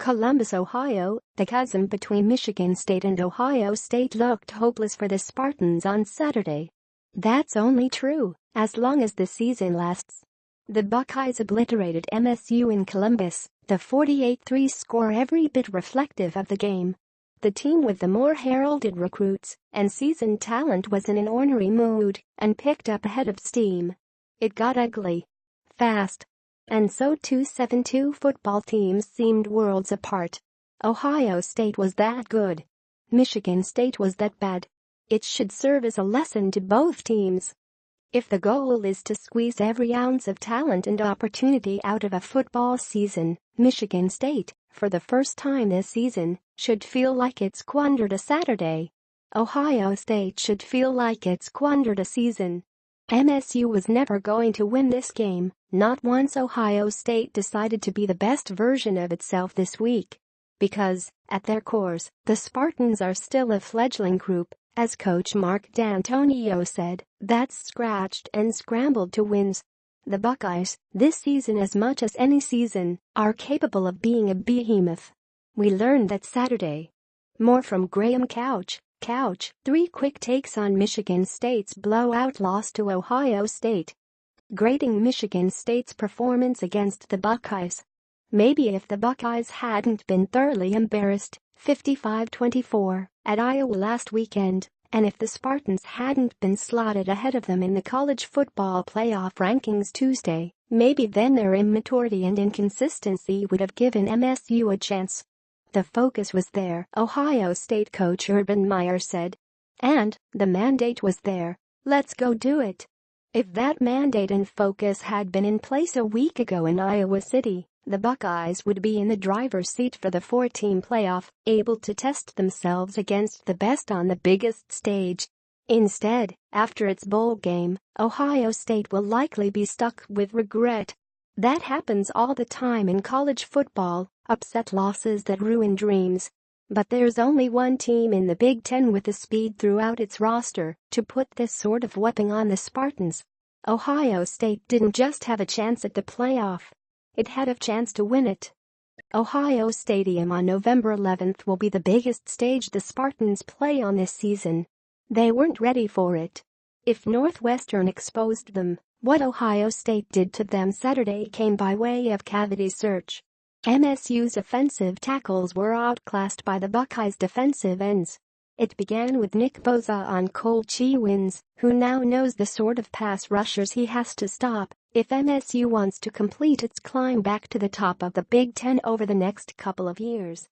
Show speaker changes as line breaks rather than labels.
Columbus, Ohio, the chasm between Michigan State and Ohio State looked hopeless for the Spartans on Saturday. That's only true as long as the season lasts. The Buckeyes obliterated MSU in Columbus, the 48-3 score every bit reflective of the game. The team with the more heralded recruits and seasoned talent was in an ornery mood and picked up a head of steam. It got ugly fast. And so 2-7-2 football teams seemed worlds apart. Ohio State was that good. Michigan State was that bad. It should serve as a lesson to both teams. If the goal is to squeeze every ounce of talent and opportunity out of a football season, Michigan State, for the first time this season, should feel like it squandered a Saturday. Ohio State should feel like it squandered a season. MSU was never going to win this game, not once Ohio State decided to be the best version of itself this week. Because, at their cores, the Spartans are still a fledgling group, as coach Mark Dantonio said, that's scratched and scrambled to wins. The Buckeyes, this season as much as any season, are capable of being a behemoth. We learned that Saturday. More from Graham Couch. 3 quick takes on Michigan State's blowout loss to Ohio State. Grading Michigan State's performance against the Buckeyes. Maybe if the Buckeyes hadn't been thoroughly embarrassed, 55-24, at Iowa last weekend, and if the Spartans hadn't been slotted ahead of them in the college football playoff rankings Tuesday, maybe then their immaturity and inconsistency would have given MSU a chance. The focus was there, Ohio State coach Urban Meyer said. And the mandate was there. Let's go do it. If that mandate and focus had been in place a week ago in Iowa City, the Buckeyes would be in the driver's seat for the 4-team playoff, able to test themselves against the best on the biggest stage. Instead, after its bowl game, Ohio State will likely be stuck with regret. That happens all the time in college football, upset losses that ruin dreams. But there's only one team in the Big Ten with the speed throughout its roster to put this sort of whipping on the Spartans. Ohio State didn't just have a chance at the playoff. It had a chance to win it. Ohio Stadium on November 11th will be the biggest stage the Spartans play on this season. They weren't ready for it. If Northwestern exposed them, what Ohio State did to them Saturday came by way of cavity search. MSU's offensive tackles were outclassed by the Buckeyes' defensive ends. It began with Nick Bosa on Cole Cheewins, who now knows the sort of pass rushers he has to stop if MSU wants to complete its climb back to the top of the Big Ten over the next couple of years.